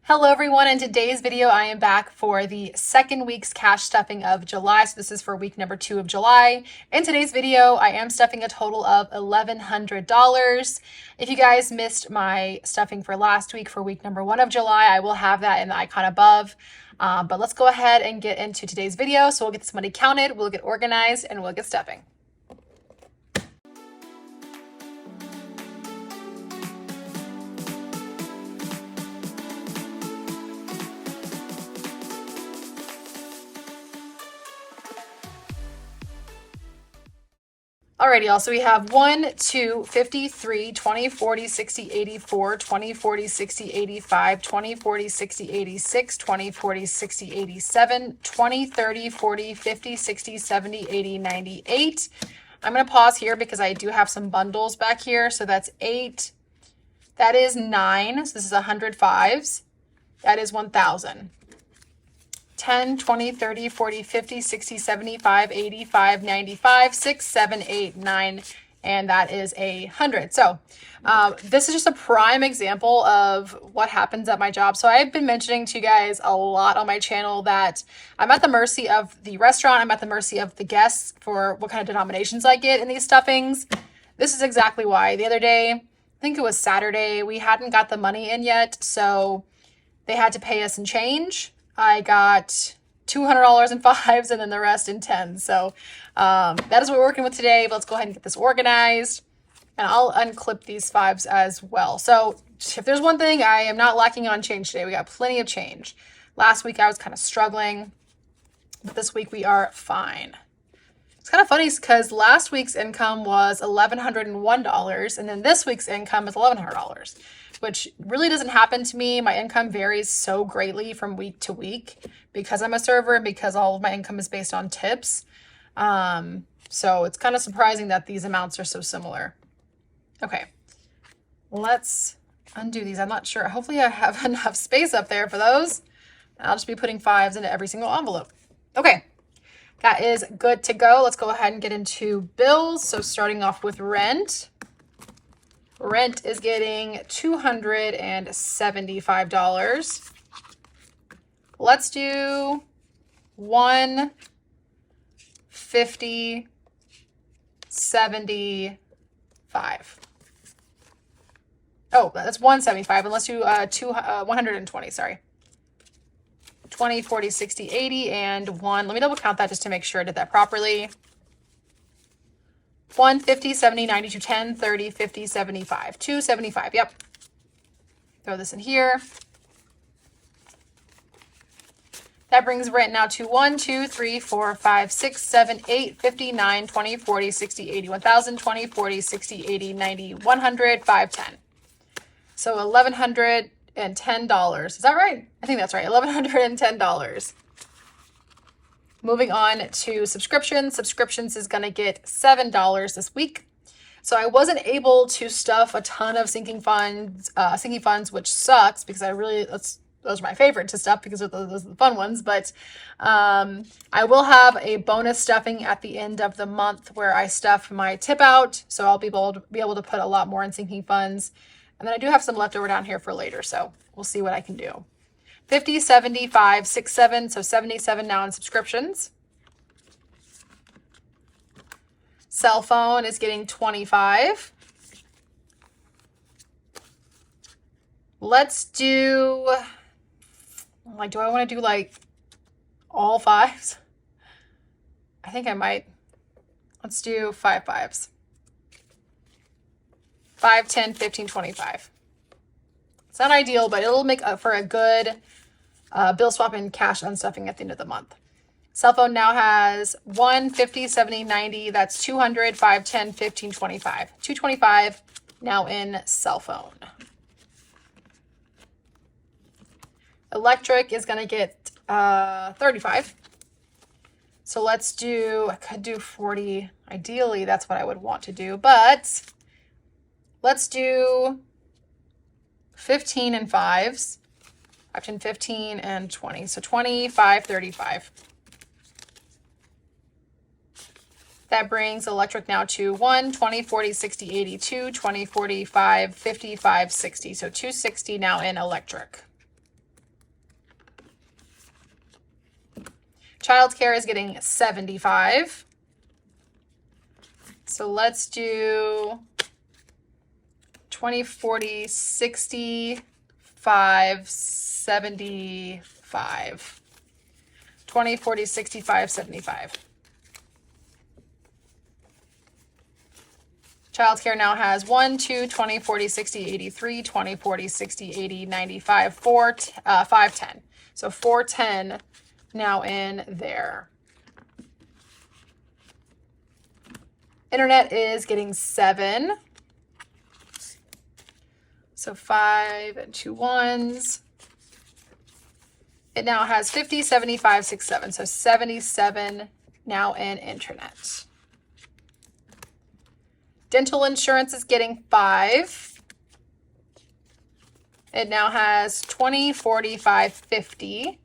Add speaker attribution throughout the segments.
Speaker 1: Hello everyone, in today's video I am back for the second week's cash stuffing of July. So this is for week number 2 of July. In today's video I am stuffing a total of $1,100. If you guys missed my stuffing for last week for week number 1 of July, I will have that in the icon above. But let's go ahead and get into today's video. So we'll get this money counted, we'll get organized, and we'll get stuffing. Alrighty, y'all, so we have 1, 2, 53, 20, 40, 60, 84, 20, 40, 60, 85, 20, 40, 60, 86, 20, 40, 60, 87, 20, 30, 40, 50, 60, 70, 80, 98. I'm going to pause here because I do have some bundles back here. So that's 8. That is 9. So this is 100 fives. That is 1,000. 10, 20, 30, 40, 50, 60, 75, 85, 95, 6, 7, 8, 9, and that is 100. So this is just a prime example of what happens at my job. So I've been mentioning to you guys a lot on my channel that I'm at the mercy of the restaurant. I'm at the mercy of the guests for what kind of denominations I get in these stuffings. This is exactly why. The other day, I think it was Saturday, we hadn't got the money in yet, so they had to pay us in change. I got $200 in fives and then the rest in tens. So that is what we're working with today. But let's go ahead and get this organized. And I'll unclip these fives as well. So if there's one thing, I am not lacking on change today. We got plenty of change. Last week I was kind of struggling, but this week we are fine. It's kind of funny because last week's income was $1,101 and then this week's income is $1,100. Which really doesn't happen to me. My income varies so greatly from week to week because I'm a server and because all of my income is based on tips. So it's kind of surprising that these amounts are so similar. Okay, let's undo these. I'm not sure. Hopefully I have enough space up there for those. I'll just be putting fives into every single envelope. Okay, that is good to go. Let's go ahead and get into bills. So starting off with rent. Rent is getting $275. Let's do 150, 75. Oh, that's 175. And let's do 120, sorry. 20, 40, 60, 80, and 1. Let me double count that just to make sure I did that properly. 1, 50, 70, 90, 10, 30, 50, 75. 275, yep. Throw this in here. That brings rent now to 1, 2, 3, 4, 5, 6, 7, 8, 59, 20, 40, 60, 80, 1,000, 20, 40, 60, 80, 90, 100, 5, 10. So $1,110. Is that right? I think that's right. $1,110. Moving on to subscriptions. Subscriptions is going to get $7 this week. So I wasn't able to stuff a ton of sinking funds, which sucks because those are my favorite to stuff because those are the fun ones. But I will have a bonus stuffing at the end of the month where I stuff my tip out. So I'll be able to put a lot more in sinking funds. And then I do have some leftover down here for later. So we'll see what I can do. 50, 75, 6, 7, so 77 now in subscriptions. Cell phone is getting 25. Let's do, like, do I want to do like all fives? I think I might. Let's do 5 fives. 5, 10, 15, 25. It's not ideal, but it'll make for a good bill swap and cash unstuffing at the end of the month. Cell phone now has 1, 50, 70, 90. That's 200, 5, 10, 15, 25. 225 now in cell phone. Electric is going to get 35. So let's do, I could do 40. Ideally, that's what I would want to do, but let's do 15 and fives. 5, 10, 15, and 20. So 25, 35. That brings electric now to 1, 20, 40, 60, 82, 20, 45, 55, 60. So 260 now in electric. Childcare is getting 75. So let's do 20, 40, 65, 75. 20, 40, 65, 75. Childcare now has 1, 2, 20, 40, 60, 83, 20, 40, 60, 80, 95, 4, 5, 10. So 410 now in there. Internet is getting 7. So 5 and 2 ones. It now has 50, 75, 67. So 77 now in internet. Dental insurance is getting 5. It now has 20, 45, 50.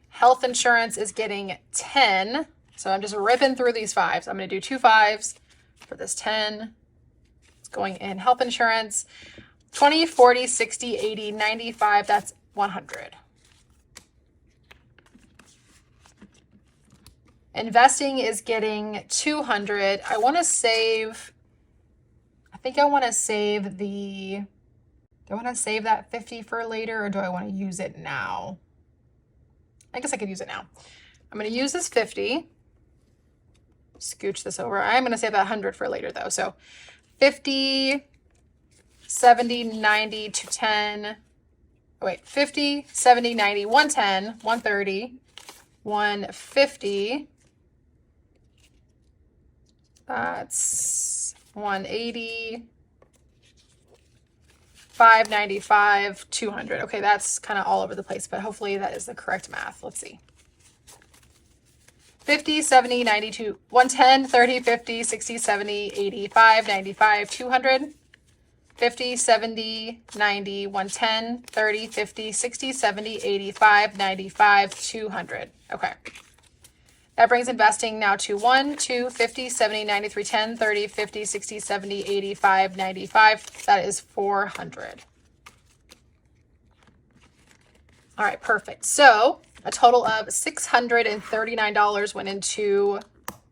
Speaker 1: Health insurance is getting 10. So I'm just ripping through these 5s. I'm going to do 2 5s for this 10. It's going in health insurance. 20, 40, 60, 80, 95. That's 100. Investing is getting 200. I want to save, I think I want to save the, do I want to save that 50 for later or do I want to use it now? I guess I could use it now. I'm going to use this 50. Scooch this over. I'm going to save that 100 for later though. So 50, 70, 90, 210. Oh, wait, 50, 70, 90, 110, 130, 150. That's 180, 595, 200. Okay, that's kind of all over the place, but hopefully that is the correct math. Let's see. 50, 70, 92, 110, 30, 50, 60, 70, 85, 95, 200. 50, 70, 90, 110, 30, 50, 60, 70, 85, 95, 200. Okay. That brings investing now to 1, 2, 50, 70, 93, 10, 30, 50, 60, 70, 85, 95. That is 400. All right, perfect. So a total of $639 went into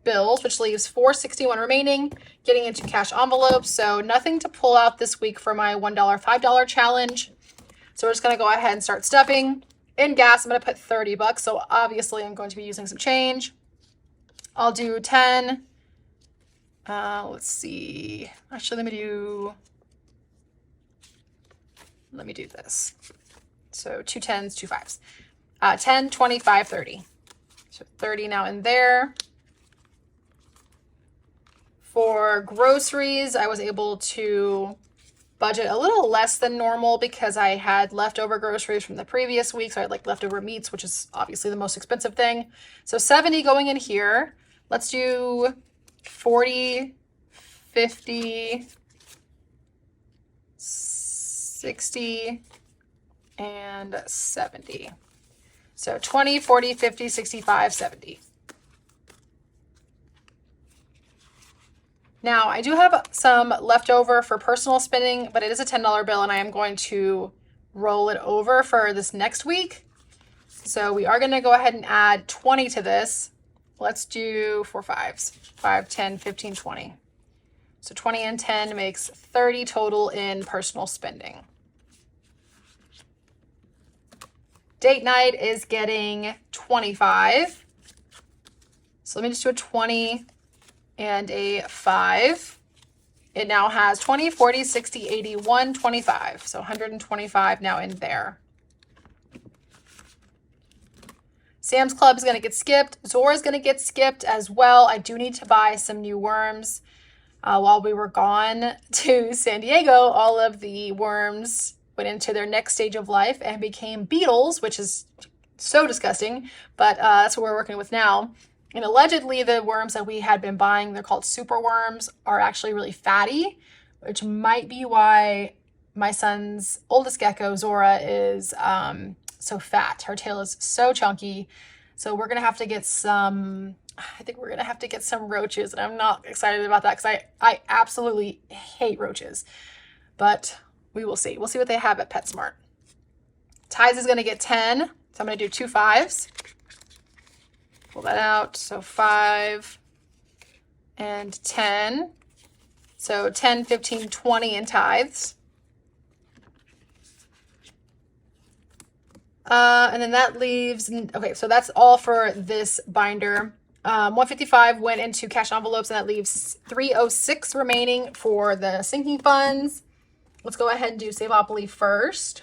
Speaker 1: bills, which leaves $461 remaining, getting into cash envelopes. So nothing to pull out this week for my $1, $5 challenge. So we're just going to go ahead and start stuffing. In gas, I'm going to put $30. So obviously I'm going to be using some change. I'll do 10. Let's see. Actually, let me do this. So 2 10s, 2 5s. 10, 25, 30. So 30 now in there. For groceries, I was able to budget a little less than normal because I had leftover groceries from the previous week. So I had like leftover meats, which is obviously the most expensive thing. So 70 going in here. Let's do 40, 50, 60, and 70. So 20, 40, 50, 65, 70. Now, I do have some leftover for personal spending, but it is a $10 bill, and I am going to roll it over for this next week. So we are going to go ahead and add 20 to this. Let's do 4 5s. 5, 10, 15, 20. So 20 and 10 makes 30 total in personal spending. Date night is getting 25. So let me just do a 20 and a 5. It now has 20, 40, 60, 80, 125. So 125 now in there. Sam's Club is going to get skipped. Zora is going to get skipped as well. I do need to buy some new worms. While we were gone to San Diego, all of the worms went into their next stage of life and became beetles, which is so disgusting, but that's what we're working with now. And allegedly the worms that we had been buying, they're called super worms, are actually really fatty, which might be why my son's oldest gecko, Zora, is so fat. Her tail is so chunky. So we're going to have to get some, I think we're going to have to get some roaches, and I'm not excited about that because I absolutely hate roaches, but we will see. We'll see what they have at PetSmart. Tithes is going to get 10. So I'm going to do 2 5s. Pull that out. So 5 and 10. So 10, 15, 20 in tithes. And then that leaves, okay, so that's all for this binder. 155 went into cash envelopes, and that leaves 306 remaining for the sinking funds. Let's go ahead and do Saveopoly first.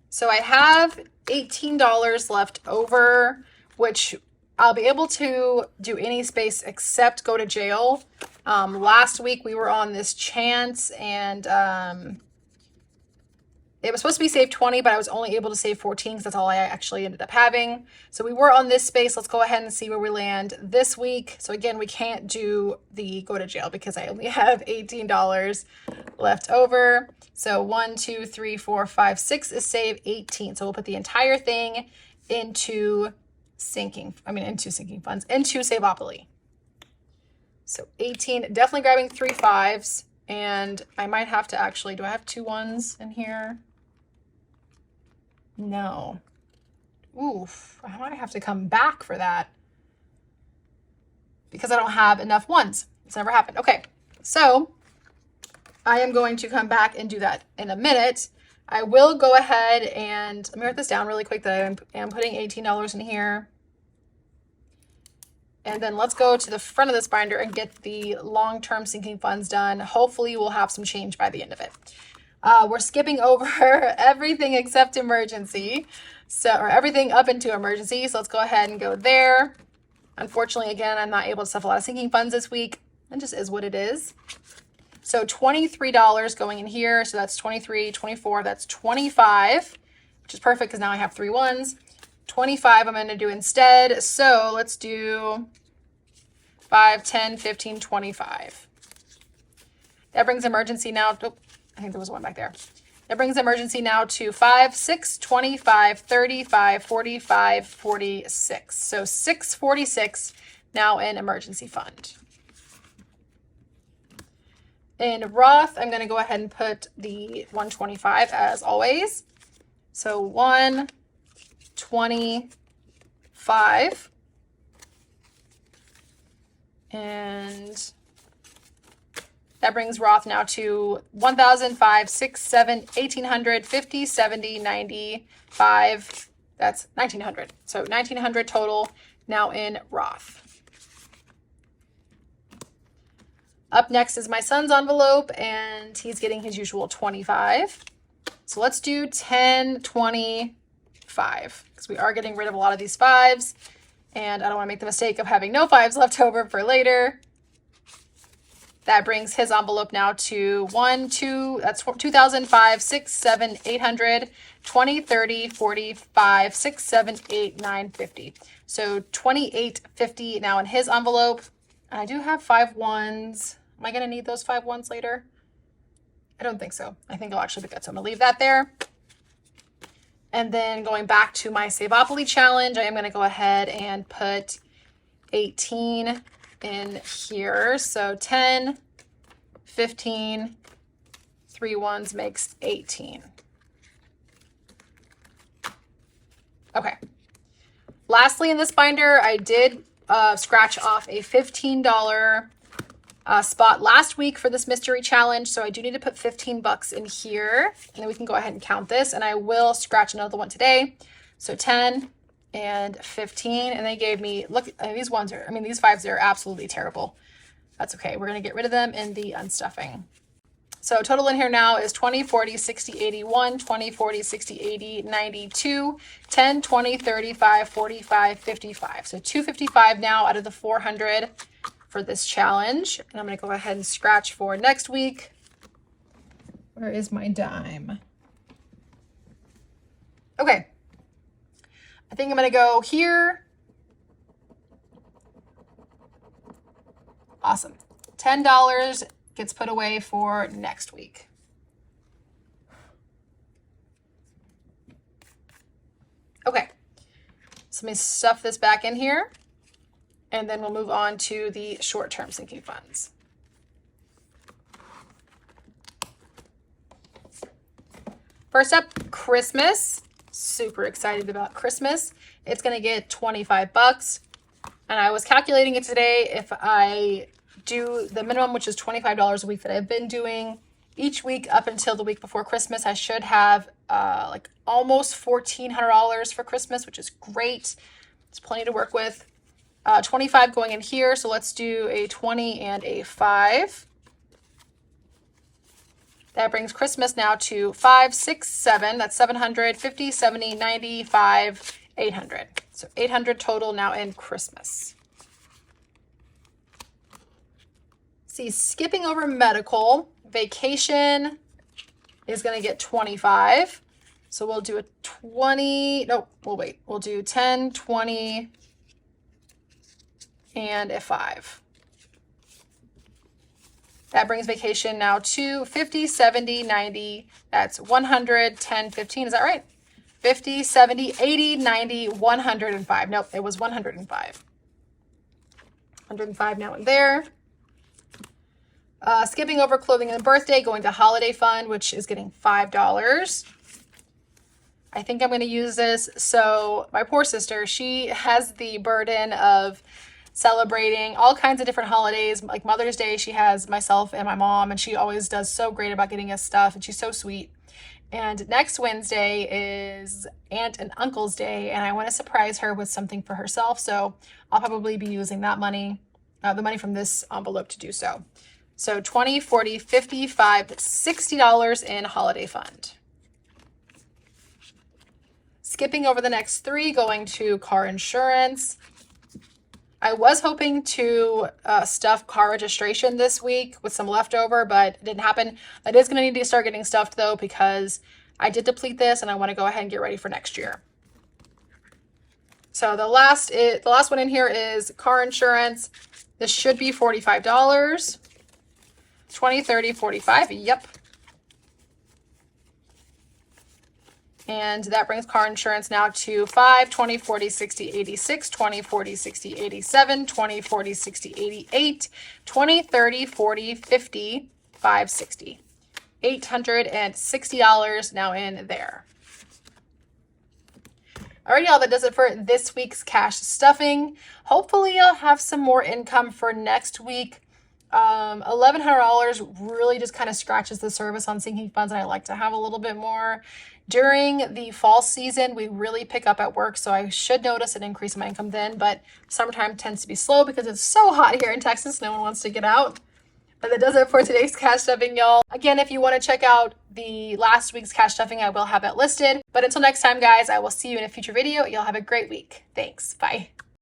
Speaker 1: So I have $18 left over, which I'll be able to do any space except go to jail. Last week we were on this chance, and it was supposed to be save 20, but I was only able to save 14 because that's all I actually ended up having. So we were on this space. Let's go ahead and see where we land this week. So again, we can't do the go to jail because I only have $18 left over. So 1, 2, 3, 4, 5, 6 is save 18. So we'll put the entire thing into sinking funds, into Saveopoly. So 18, definitely grabbing 3 5s. And I might have to actually, do I have 2 1s in here? No. Oof, I might have to come back for that because I don't have enough 1s. It's never happened. Okay, so I am going to come back and do that in a minute. I will go ahead and, let me write this down really quick that I am putting $18 in here. And then let's go to the front of this binder and get the long-term sinking funds done. Hopefully we'll have some change by the end of it. We're skipping over everything except emergency. Or everything up into emergency. So let's go ahead and go there. Unfortunately, again, I'm not able to stuff a lot of sinking funds this week. It just is what it is. So $23 going in here. So that's 23, 24, that's 25, which is perfect because now I have 3 1s. 25 I'm going to do instead. So let's do 5, 10, 15, 25. That brings emergency now. Oh, I think there was one back there. That brings emergency now to 5, 6, 25, 35, 45, 46. So 646 now in emergency fund. In Roth, I'm going to go ahead and put the 125 as always. So 125. And that brings Roth now to 1,005, 6, 7, 1,800, 50, 70, 95. That's 1,900. So 1,900 total now in Roth. Up next is my son's envelope, and he's getting his usual 25. So let's do 10, 25, because we are getting rid of a lot of these 5s, and I don't want to make the mistake of having no 5s left over for later. That brings his envelope now to 1, 2, that's 2,005, 6, 7, 800, 20, 30, 45, 6, 7, 8, 9, 50. So 28.50 now in his envelope. And I do have 5 1s. Am I going to need those 5 1s later? I don't think so. I think I'll actually be good. So I'm going to leave that there. And then going back to my Saveopoly challenge, I am going to go ahead and put 18 in here. So 10, 15, 3 1s makes 18. Okay. Lastly, in this binder, I did scratch off a $15 spot last week for this mystery challenge. So I do need to put 15 bucks in here, and then we can go ahead and count this, and I will scratch another one today. So 10 and 15, and they gave me, look, these 1s are, these 5s are absolutely terrible. That's okay. We're going to get rid of them in the unstuffing. So total in here now is 20, 40, 60, 81, 20, 40, 60, 80, 92, 10, 20, 35, 45, 55. So 255 now out of the 400 for this challenge. And I'm going to go ahead and scratch for next week. Where is my dime? Okay. I think I'm going to go here. Awesome. $10 gets put away for next week. Okay. So let me stuff this back in here, and then we'll move on to the short-term sinking funds. First up, Christmas. Super excited about Christmas. It's going to get 25 bucks. And I was calculating it today. If I do the minimum, which is $25 a week that I've been doing each week up until the week before Christmas, I should have like almost $1,400 for Christmas, which is great. It's plenty to work with. 25 going in here. So let's do a 20 and a 5. That brings Christmas now to 5, 6, 7. That's 700, 50, 70, 95, 800. So 800 total now in Christmas. See, skipping over medical, vacation is going to get 25. So we'll do a 20. No, we'll wait. We'll do 10, 20, and a 5. That brings vacation now to 50, 70, 90. That's 100, 10, 15. Is that right? 50, 70, 80, 90, 105. Nope, it was 105. 105 now and there. Skipping over clothing and birthday, going to holiday fund, which is getting $5. I think I'm going to use this. So my poor sister, she has the burden of celebrating all kinds of different holidays. Like Mother's Day, she has myself and my mom, and she always does so great about getting us stuff, and she's so sweet. And next Wednesday is Aunt and Uncle's Day, and I want to surprise her with something for herself. So I'll probably be using that money, the money from this envelope to do so. So $20, $40, $55, $60 in holiday fund. Skipping over the next 3, going to car insurance. I was hoping to stuff car registration this week with some leftover, but it didn't happen. That is going to need to start getting stuffed though, because I did deplete this and I want to go ahead and get ready for next year. So the last one in here is car insurance. This should be $45. 20, 30, 45. Yep. And that brings car insurance now to 5, 20, 40, 60, 86, 20, 40, 60, 87, 20, 40, 60, 88, 20, 30, 40, 50, 5, 60. $860 now in there. All right, y'all, that does it for this week's cash stuffing. Hopefully I'll have some more income for next week. $1,100 really just kind of scratches the surface on sinking funds, and I like to have a little bit more. During the fall season, we really pick up at work, so I should notice an increase in my income then, but summertime tends to be slow because it's so hot here in Texas. No one wants to get out. But that does it for today's cash stuffing, y'all. Again, if you want to check out the last week's cash stuffing, I will have it listed. But until next time, guys, I will see you in a future video. Y'all have a great week. Thanks. Bye.